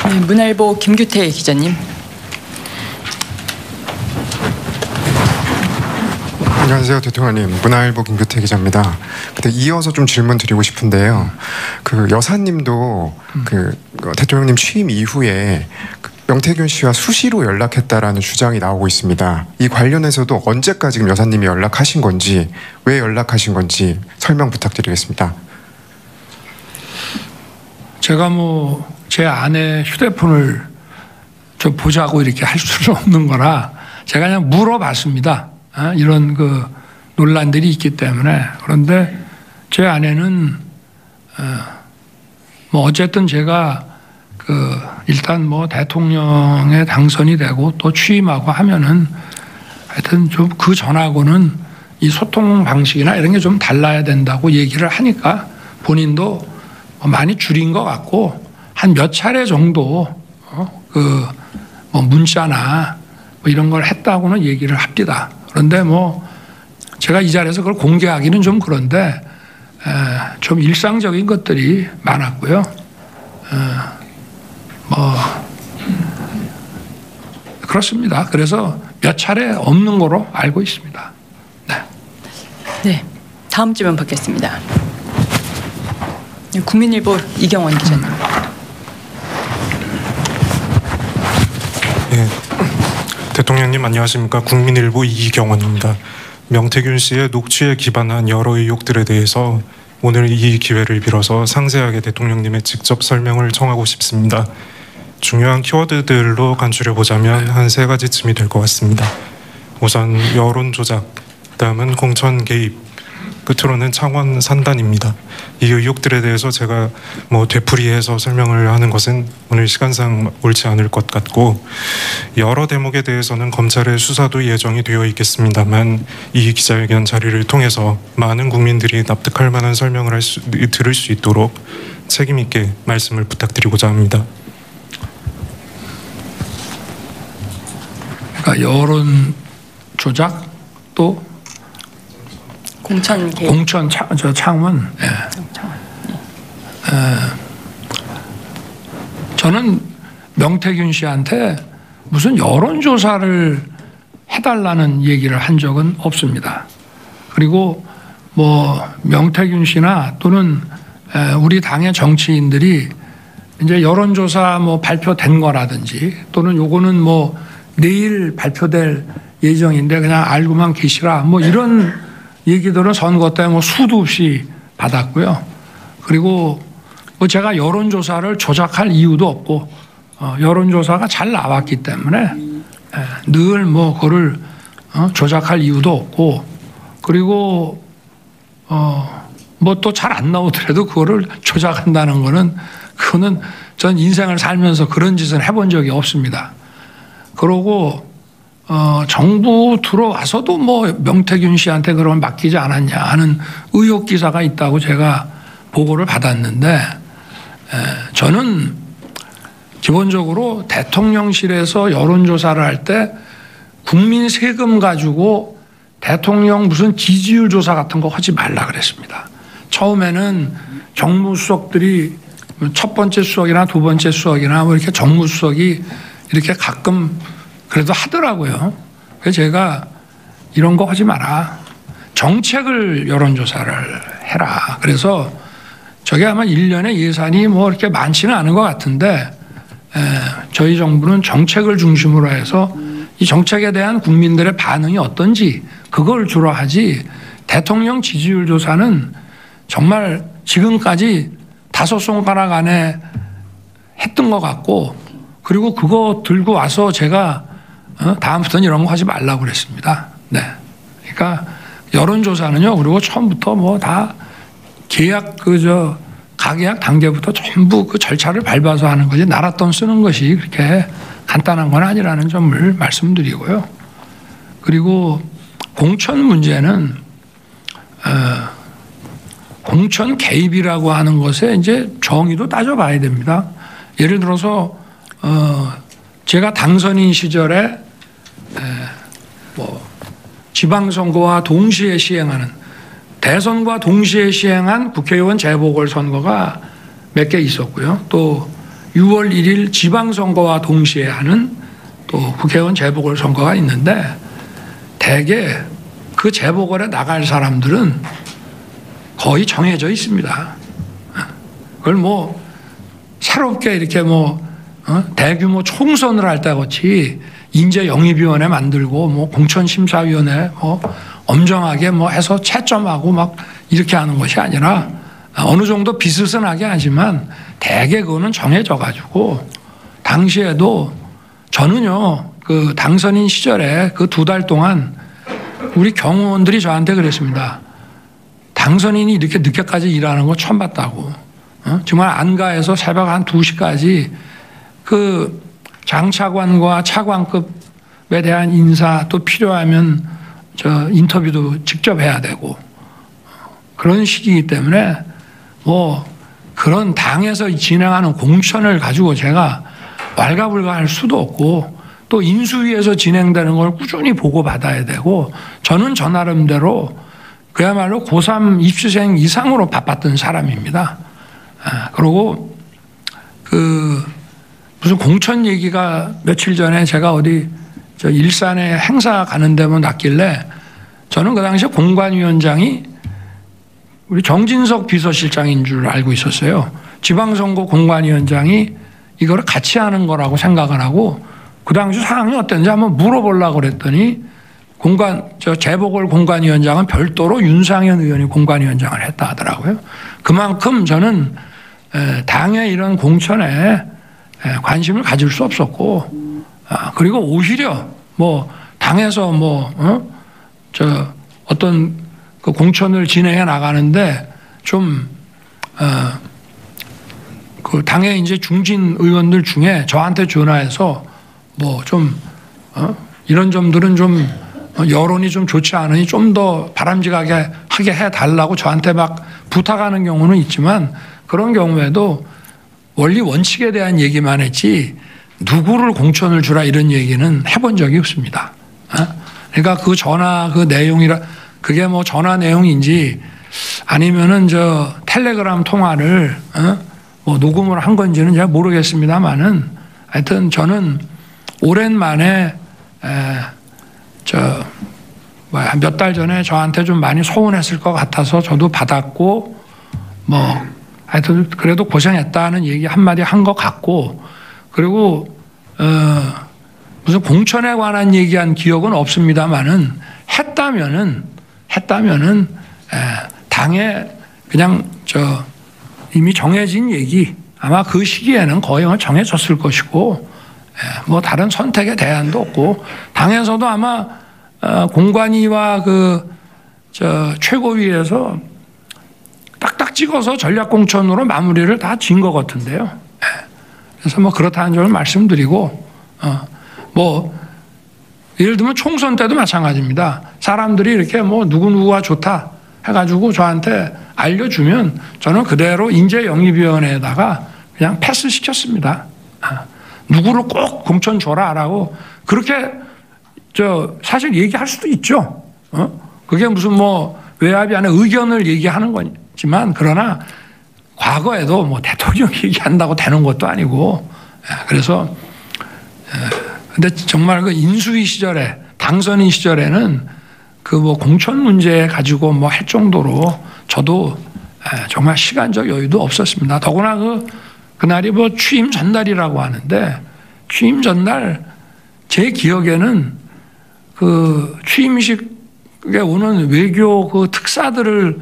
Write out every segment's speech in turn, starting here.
네, 문화일보 김규태 기자님. 안녕하세요, 대통령님. 문화일보 김규태 기자입니다. 근데 이어서 좀 질문 드리고 싶은데요. 그 여사님도 대통령님 취임 이후에 명태균 씨와 수시로 연락했다라는 주장이 나오고 있습니다. 이 관련해서도 언제까지 지금 여사님이 연락하신 건지, 왜 연락하신 건지 설명 부탁드리겠습니다. 제가 제 아내 휴대폰을 좀 보자고 이렇게 할 수는 없는 거라 제가 그냥 물어봤습니다. 이런 논란들이 있기 때문에. 그런데 제 아내는 어쨌든 제가 일단 대통령에 당선이 되고 또 취임하고 하면은 하여튼 좀 그 전하고는 이 소통 방식이나 이런 게 좀 달라야 된다고 얘기를 하니까 본인도 많이 줄인 것 같고 한 몇 차례 정도 문자나 이런 걸 했다고는 얘기를 합니다. 그런데 제가 이 자리에서 그걸 공개하기는 좀 그런데 좀 일상적인 것들이 많았고요. 그렇습니다. 그래서 몇 차례 없는 거로 알고 있습니다. 네. 네. 다음 질문 받겠습니다. 국민일보 이경원 기자님. 네. 대통령님 안녕하십니까. 국민일보 이경원입니다. 명태균 씨의 녹취에 기반한 여러 의혹들에 대해서 오늘 이 기회를 빌어서 상세하게 대통령님의 직접 설명을 청하고 싶습니다. 중요한 키워드들로 간추려보자면 한 3가지쯤이 될 것 같습니다. 우선 여론 조작, 다음은 공천 개입, 끝으로는 창원 산단입니다. 이 의혹들에 대해서 제가 되풀이해서 설명을 하는 것은 오늘 시간상 옳지 않을 것 같고, 여러 대목에 대해서는 검찰의 수사도 예정이 되어 있겠습니다만 이 기자회견 자리를 통해서 많은 국민들이 납득할 만한 설명을 들을 수 있도록 책임 있게 말씀을 부탁드리고자 합니다. 그러니까 여론 조작 또 공천 개입. 공천 창원. 예. 저는 명태균 씨한테 무슨 여론조사를 해달라는 얘기를 한 적은 없습니다. 그리고 명태균 씨나 또는 우리 당의 정치인들이 이제 여론조사 발표된 거라든지 또는 요거는 내일 발표될 예정인데 그냥 알고만 계시라 이런 얘기들은 선거 때 수도 없이 받았고요. 그리고 제가 여론조사를 조작할 이유도 없고 여론조사가 잘 나왔기 때문에 늘 그거를 조작할 이유도 없고, 그리고 또 잘 안 나오더라도 그거를 조작한다는 그거는 전 인생을 살면서 그런 짓은 해본 적이 없습니다. 그러고 정부 들어와서도 명태균 씨한테 그러면 맡기지 않았냐 하는 의혹 기사가 있다고 제가 보고를 받았는데, 저는 기본적으로 대통령실에서 여론조사를 할 때 국민 세금 가지고 대통령 무슨 지지율 조사 같은 거 하지 말라 그랬습니다. 처음에는 정무수석들이 첫 번째 수석이나 두 번째 수석이나 이렇게 정무수석이 이렇게 가끔 그래도 하더라고요. 그래서 제가 이런 거 하지 마라. 정책을 여론조사를 해라. 그래서 저게 아마 1년에 예산이 이렇게 많지는 않은 것 같은데 저희 정부는 정책을 중심으로 해서 이 정책에 대한 국민들의 반응이 어떤지 그걸 주로 하지, 대통령 지지율 조사는 정말 지금까지 5손가락 안에 했던 것 같고, 그리고 그거 들고 와서 제가 다음부터는 이런 거 하지 말라고 그랬습니다. 네. 그러니까 여론조사는요, 그리고 처음부터 다 계약 가계약 단계부터 전부 그 절차를 밟아서 하는 거지 나라 돈 쓰는 것이 그렇게 간단한 건 아니라는 점을 말씀드리고요. 그리고 공천 문제는 공천 개입이라고 하는 것에 이제 정의도 따져봐야 됩니다. 예를 들어서 제가 당선인 시절에 지방선거와 동시에 시행하는, 대선과 동시에 시행한 국회의원 재보궐선거가 몇 개 있었고요. 또 6월 1일 지방선거와 동시에 하는 또 국회의원 재보궐선거가 있는데 대개 그 재보궐에 나갈 사람들은 거의 정해져 있습니다. 그걸 뭐 새롭게 이렇게 뭐 대규모 총선을 할 때 같이 인재 영입위원회 만들고 뭐 공천심사위원회 뭐 엄정하게 뭐 해서 채점하고 막 이렇게 하는 것이 아니라 어느 정도 비스슨하게 하지만 대개 그거는 정해져 가지고 당시에도 저는요 그 당선인 시절에 그 2달 동안 우리 경호원들이 저한테 그랬습니다. 당선인이 이렇게 늦게까지 일하는 거 처음 봤다고. 정말 안가에서 새벽 한 2시까지 그 장차관과 차관급에 대한 인사 또 필요하면 저 인터뷰도 직접 해야 되고 그런 시기이기 때문에 뭐 그런 당에서 진행하는 공천을 가지고 제가 왈가불가할 수도 없고 또 인수위에서 진행되는 걸 꾸준히 보고받아야 되고 저는 저 나름대로 그야말로 고3 입시생 이상으로 바빴던 사람입니다. 그리고 그 무슨 공천 얘기가 며칠 전에 제가 어디 저 일산에 행사 가는 데만 났길래 저는 그 당시에 공관위원장이 우리 정진석 비서실장인 줄 알고 있었어요. 지방선거 공관위원장이 이거를 같이 하는 거라고 생각을 하고 그 당시 상황이 어땠는지 한번 물어보려고 그랬더니 재보궐 공관위원장은 별도로 윤상현 의원이 공관위원장을 했다 하더라고요. 그만큼 저는 당의 이런 공천에 관심을 가질 수 없었고 그리고 오히려 뭐 당에서 어떤 그 공천을 진행해 나가는데 좀 그 당의 이제 중진 의원들 중에 저한테 전화해서 뭐 좀 이런 점들은 좀 여론이 좀 좋지 않으니 좀 더 바람직하게 하게 해달라고 저한테 막 부탁하는 경우는 있지만 그런 경우에도 원리 원칙에 대한 얘기만 했지 누구를 공천을 주라 이런 얘기는 해본 적이 없습니다. 그러니까 그 전화 그 내용이라 그게 뭐 전화 내용인지 아니면은 저 텔레그램 통화를 뭐 녹음을 한 건지는 제가 모르겠습니다만은 하여튼 저는 오랜만에 몇 달 전에 저한테 좀 많이 소원했을 것 같아서 저도 받았고 뭐 하여튼 그래도 고생했다는 얘기 한마디 한 것 같고 그리고 무슨 공천에 관한 얘기한 기억은 없습니다만은 했다면은 당에 그냥 이미 정해진 얘기 아마 그 시기에는 거의 정해졌을 것이고 뭐 다른 선택의 대안도 없고 당에서도 아마 공관위와 최고위에서 딱딱 찍어서 전략공천으로 마무리를 다 지은 것 같은데요. 그래서 뭐 그렇다는 점을 말씀드리고 뭐 예를 들면 총선 때도 마찬가지입니다. 사람들이 이렇게 뭐 누구누구가 좋다 해가지고 저한테 알려주면 저는 그대로 인재영입위원회에다가 그냥 패스시켰습니다. 누구를 꼭 공천 줘라라고 그렇게 사실 얘기할 수도 있죠. 그게 무슨 뭐 외압이 아니라 의견을 얘기하는 거지만 그러나 과거에도 뭐 대통령 얘기한다고 되는 것도 아니고 그래서 근데 정말 그 인수위 시절에 당선인 시절에는 그 뭐 공천 문제 가지고 뭐 할 정도로 저도 정말 시간적 여유도 없었습니다. 더구나 그날이 뭐 취임 전날이라고 하는데 취임 전날 제 기억에는 그 취임식에 오는 외교 그 특사들을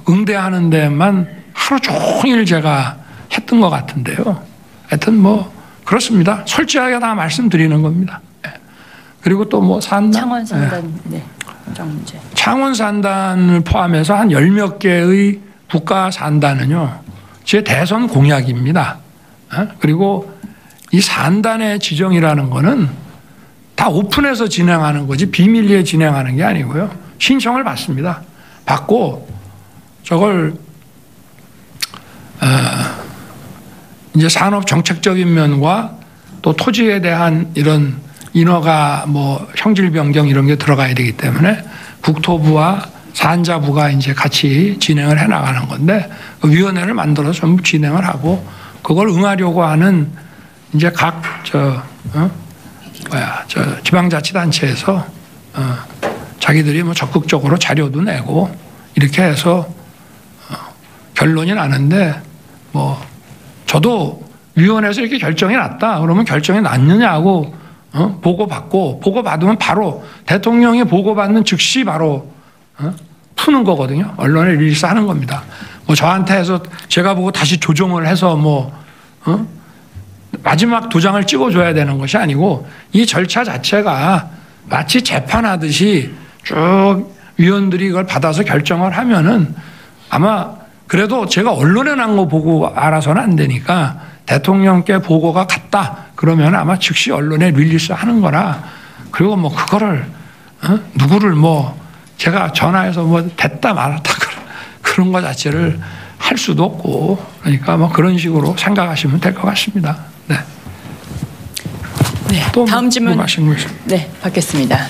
응대하는 데만 하루 종일 제가 했던 것 같은데요. 하여튼 뭐 그렇습니다. 솔직하게 다 말씀드리는 겁니다. 그리고 또 뭐 창원 산단 공장 문제. 창원 산단을 포함해서 한 10몇 개의 국가 산단은요. 제 대선 공약입니다. 그리고 이 산단의 지정이라는 거는 다 오픈해서 진행하는 거지 비밀리에 진행하는 게 아니고요. 신청을 받습니다. 받고 저걸 이제 산업 정책적인 면과 또 토지에 대한 이런 인허가 뭐 형질 변경 이런 게 들어가야 되기 때문에 국토부와 산자부가 이제 같이 진행을 해 나가는 건데 그 위원회를 만들어서 전부 진행을 하고 그걸 응하려고 하는 이제 각 지방자치단체에서 자기들이 뭐 적극적으로 자료도 내고 이렇게 해서 결론이 나는데 뭐 저도 위원회에서 이렇게 결정이 났다 그러면 결정이 났느냐고 보고받으면 바로 대통령이 보고받는 즉시 바로 푸는 거거든요. 언론에 릴리스하는 겁니다. 뭐 저한테 해서 제가 보고 다시 조정을 해서 마지막 도장을 찍어줘야 되는 것이 아니고 이 절차 자체가 마치 재판하듯이 쭉 위원들이 이걸 받아서 결정을 하면은 아마 그래도 제가 언론에 난 거 보고 알아서는 안 되니까 대통령께 보고가 갔다 그러면 아마 즉시 언론에 릴리스 하는 거라 그리고 뭐 그거를 누구를 뭐 제가 전화해서 뭐 됐다 말았다 그런 거 자체를 할 수도 없고 그러니까 뭐 그런 식으로 생각하시면 될 것 같습니다. 네. 네. 또 다음 질문. 말씀 네, 받겠습니다.